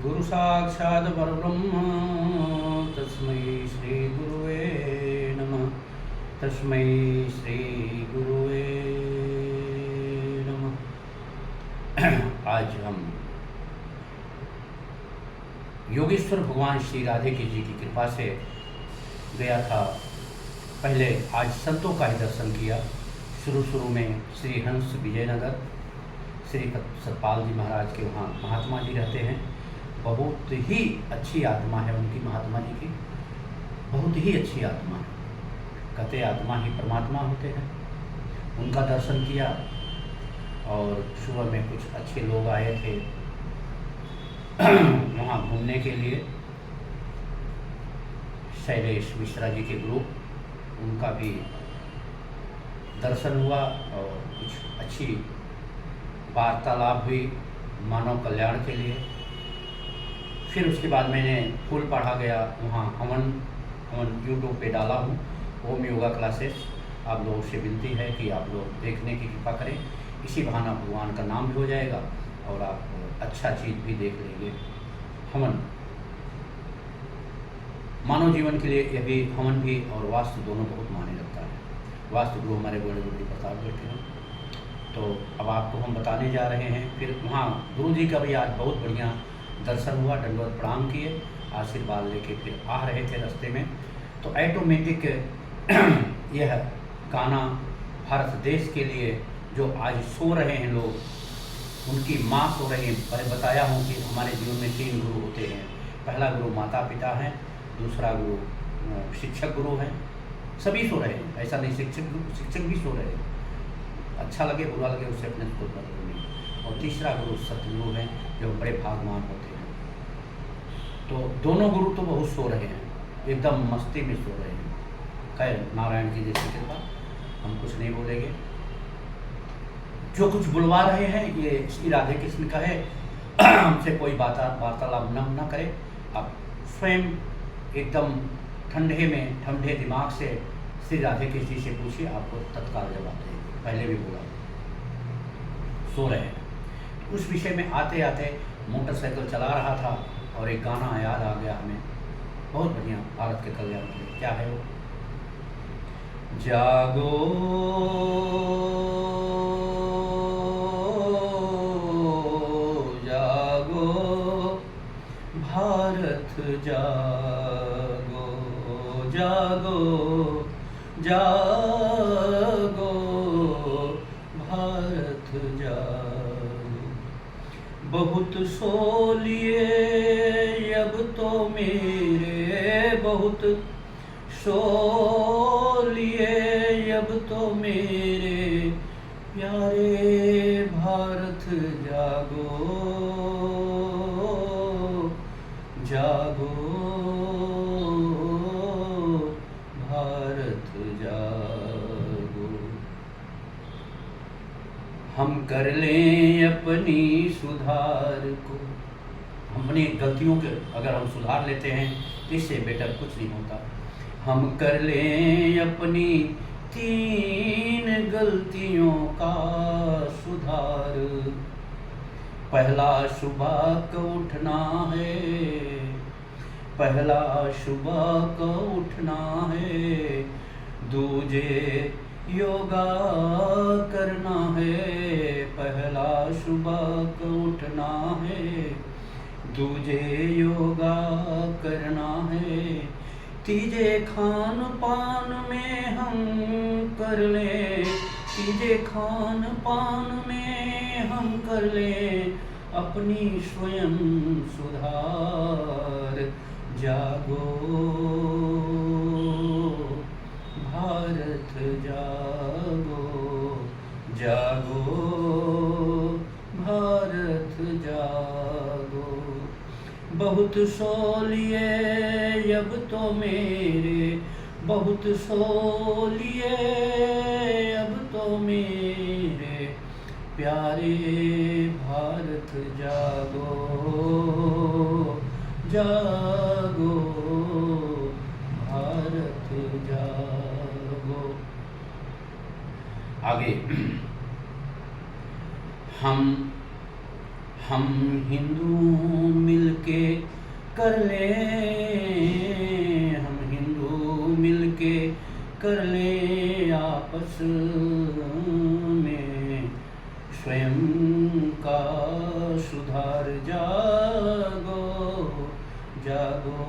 गुरु साक्षात् परब्रह्म तस्मै श्री गुरुवे नमः। तस्मै श्री गुरुवे नमः। आज हम योगेश्वर भगवान श्री राधे की जी की कृपा से गया था। पहले आज संतों का ही दर्शन किया। शुरू में श्री हंस विजयनगर श्री सतपाल जी महाराज के वहाँ महात्मा जी रहते हैं। बहुत ही अच्छी आत्मा है उनकी, महात्मा जी की बहुत ही अच्छी आत्मा है। कहते आत्मा ही परमात्मा होते हैं। उनका दर्शन किया और सुबह में कुछ अच्छे लोग आए थे वहाँ घूमने के लिए। शैलेश मिश्रा जी के ग्रुप, उनका भी दर्शन हुआ और कुछ अच्छी वार्तालाप हुई मानव कल्याण के लिए। फिर उसके बाद मैंने फूल पढ़ा गया वहाँ हवन यूट्यूब पे डाला हूँ, ओम योगा क्लासेस। आप लोगों से विनती है कि आप लोग देखने की कृपा करें। इसी बहाना भगवान का नाम भी हो जाएगा और आप अच्छा चीज़ भी देख लेंगे। हवन मानव जीवन के लिए यह भी, हवन भी और वास्तु दोनों बहुत मायने रखता है। वास्तु गुरु हमारे बड़े गुरु प्रताप बैठे हैं, तो अब आपको हम बताने जा रहे हैं। फिर वहाँ गुरु जी का भी आज बहुत बढ़िया दर्शन हुआ, दंडवत प्रणाम किए, आशीर्वाद लेके फिर आ रहे थे रास्ते में। तो ऑटोमेटिक यह गाना भारत देश के लिए जो आज सो रहे हैं लोग, उनकी माँ सो रही है। पहले बताया हूँ कि हमारे जीवन में 3 गुरु होते हैं। पहला गुरु माता पिता हैं, दूसरा गुरु शिक्षक गुरु हैं। सभी सो रहे हैं, ऐसा नहीं, शिक्षक भी सो रहे हैं। अच्छा लगे बुरा लगे उससे अपने को मतलब नहीं। और तीसरा गुरु सतगुरु हैं जो बड़े भागवान होते हैं। तो दोनों गुरु तो बहुत सो रहे हैं, एकदम मस्ती में सो रहे हैं। खैर नारायण की जैसी कृपा, हम कुछ नहीं बोलेंगे। जो कुछ बुलवा रहे हैं ये श्री राधे कृष्ण का है। हमसे कोई वार्तालाप न करे। आप स्वयं एकदम ठंडे दिमाग से श्री राधे कृष्ण जी से पूछिए, आपको तत्काल जवाब देंगे। पहले भी बोला सो रहे हैं। उस विषय में आते आते मोटरसाइकिल चला रहा था और एक गाना याद आ गया हमें, बहुत बढ़िया, भारत के कल्याण के लिए। क्या है वो? जागो जागो भारत जागो, जागो जागो भारत जागो। बहुत सो लिए अब तो मेरे, बहुत सो लिए अब तो मेरे प्यारे भारत जागो, जागो भारत जागो। हम कर लें अपनी सुधार को, अपनी गलतियों के अगर हम सुधार लेते हैं तो इससे बेटर कुछ नहीं होता। हम कर लें अपनी 3 गलतियों का सुधार। पहला सुबह को उठना है, पहला सुबह को उठना है। दूजे योगा करना है, पहला सुबह को उठना है। दूजे योगा करना है। तीजे खान पान में हम कर लें, तीजे खान पान में हम कर लें अपनी स्वयं सुधार। जागो भारत जागो, जागो भारत जागो। बहुत सो लिए अब तो मेरे, बहुत सो लिए अब तो मेरे प्यारे भारत जागो, जागो भारत जागो। आगे हम हिंदू मिलके कर ले, हम हिंदू मिलके कर ले आपस में स्वयं का सुधार। जागो जागो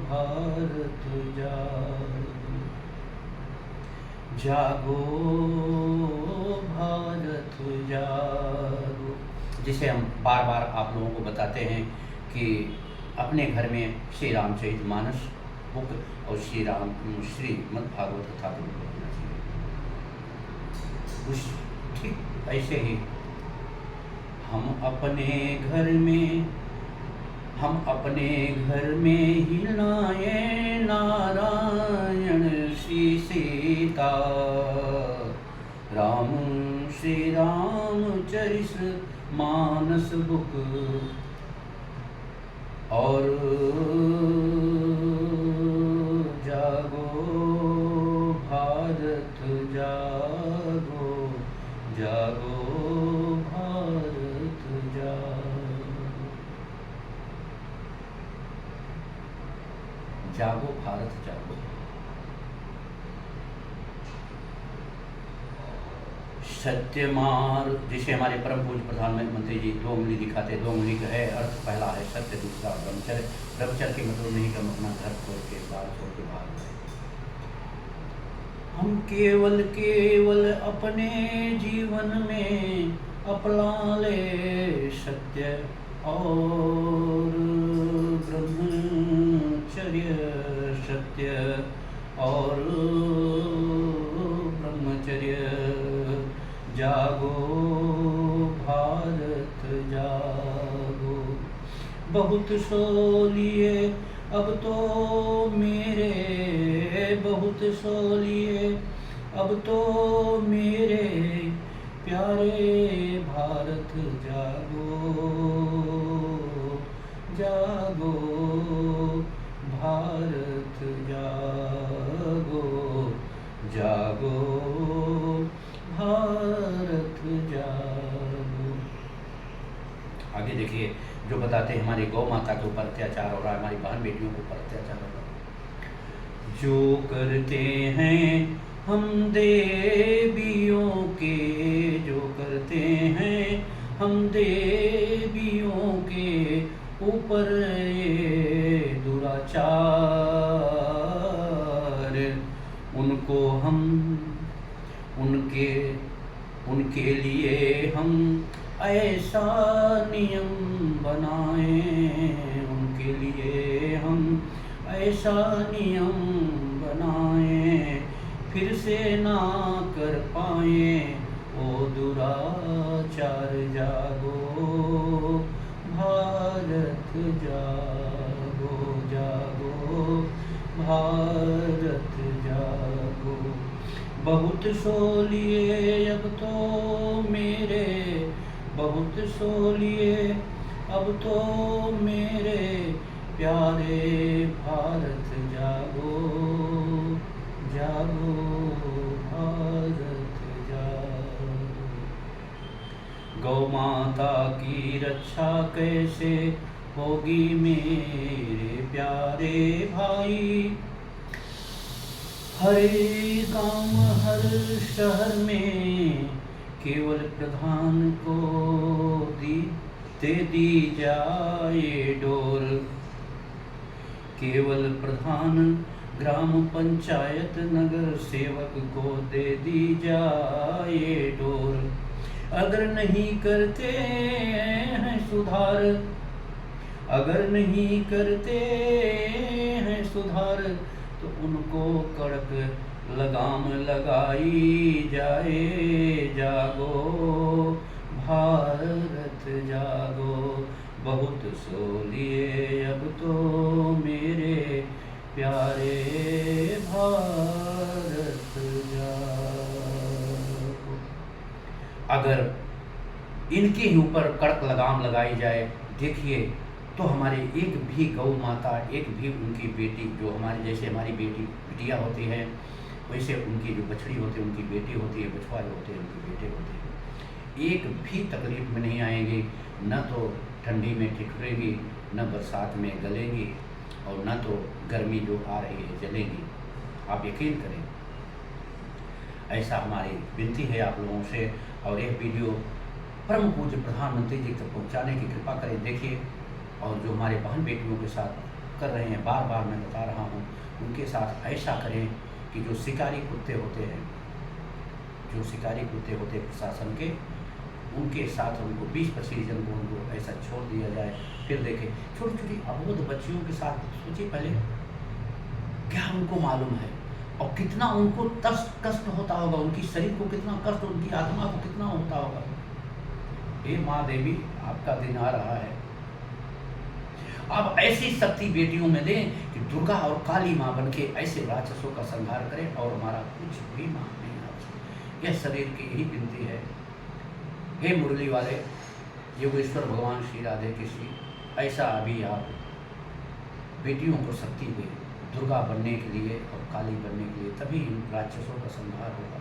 भारत जागो, जागो भारत जागो। जिसे हम बार बार आप लोगों को बताते हैं कि अपने घर में श्री रामचरितमानस बुक और श्रीमद् भागवत कथा को पढ़ना चाहिए। उस ठीक ऐसे ही हम अपने घर में हिलाए नारायण श्री सीता, राम श्री रामचरित मानस बुक और जागो भारत जागो, जागो भारत जागो, जागो भारत जागो। सत्य मार्ग, जिसे हमारे परम पूज्य प्रधानमंत्री जी 2 उंगली दिखाते, 2 उंगली का है अर्थ, पहला है सत्य, दूसरा ब्रह्मचर्य। ब्रह्मचर्य के मतलब नहीं कि हम अपना घर छोड़ के बाहर छोड़ के बाहर गए। हम केवल अपने जीवन में अपना ले सत्य और ब्रह्मचर्य, सत्य और ब्रह्मचर्य। जागो भारत जागो, बहुत सो लिए अब तो मेरे, बहुत सो लिए अब तो मेरे प्यारे भारत जागो, जागो भारत जागो, जागो भारत जागो। आगे देखिए जो बताते हैं हमारी गौ माता के ऊपर अत्याचार हो रहा है, हमारी बहन बेटियों के ऊपर अत्याचार हो रहा है। जो करते हैं हम देवियों के, जो करते हैं हम देवियों के ऊपर दुराचार, उनको हम उनके लिए हम ऐसा नियम बनाए, उनके लिए हम ऐसा नियम बनाए, फिर से ना कर पाए ओ दुराचार। जागो भारत जागो, जागो भारत जागो। बहुत सो लिए अब तो मेरे, बहुत सो लिए अब तो मेरे प्यारे भारत जागो, जागो भारत जागो। गौ माता की रक्षा कैसे होगी मेरे प्यारे भाई, हर गांव हर शहर में केवल प्रधान को दे दी जाए डोर, केवल प्रधान ग्राम पंचायत नगर सेवक को दे दी जाए डोर। अगर नहीं करते हैं सुधार, अगर नहीं करते हैं सुधार, तो उनको कड़क लगाम लगाई जाए। जागो भारत जागो, बहुत सो लिए अब तो मेरे प्यारे भारत जागो। अगर इनके ही ऊपर कड़क लगाम लगाई जाए, देखिए तो हमारे एक भी गौ माता, एक भी उनकी बेटी, जो हमारी जैसे हमारी बिटिया होती है, वैसे उनकी जो बछड़ी होती है उनकी बेटी होती है, बछवा जो होते हैं उनके बेटे होते हैं, एक भी तकलीफ में नहीं आएंगी, न तो ठंडी में ठिठुरेंगी, न बरसात में गलेंगी, और न तो गर्मी जो आ रही है जलेगी। आप यकीन करें, ऐसा हमारी विनती है आप लोगों से। और यह वीडियो परम पूज्य प्रधानमंत्री जी तक पहुंचाने की कृपा करें। देखिए, और जो हमारे बहन बेटियों के साथ कर रहे हैं, बार बार मैं बता रहा हूँ, उनके साथ ऐसा करें कि जो शिकारी कुत्ते होते हैं, जो शिकारी कुत्ते होते हैं प्रशासन के, उनके साथ उनको 20-25 जन को उनको ऐसा छोड़ दिया जाए। फिर देखें, छोटी छोटी अबोध बच्चियों के साथ सोचिए, पहले क्या उनको मालूम है और कितना उनको कष्ट होता होगा, उनकी शरीर को कितना कष्ट, उनकी आत्मा को कितना होता होगा। हे माँ देवी, आपका दिन आ रहा है, आप ऐसी शक्ति बेटियों में दें कि दुर्गा और काली माँ बन के ऐसे राक्षसों का संहार करें और हमारा कुछ भी मांग नहीं आपसे। यह शरीर की यही विनती है। हे मुरली वाले योगेश्वर भगवान श्री राधे कृष्ण, ऐसा अभी आप बेटियों को शक्ति दें दुर्गा बनने के लिए और काली बनने के लिए, तभी इन राक्षसों का संहार होगा।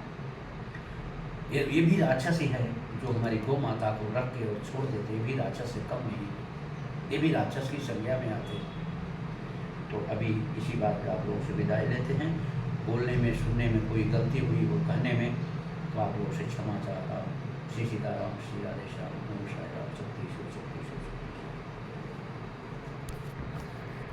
ये भी राक्षस ही है जो हमारी गौ माता को रख के और छोड़ देते, ये भी राक्षस से कम नहीं है, ये भी राक्षस की संज्ञा में आते हैं। तो अभी इसी बात पर आप लोगों से विदाई लेते हैं। बोलने में, सुनने में कोई गलती हुई हो, कहने में, तो आप लोगों से क्षमा चाहता हूँ। श्री सीताराम, श्री राधे श्याम, नमः शिवाय, शक्ति शिव शक्ति शिव।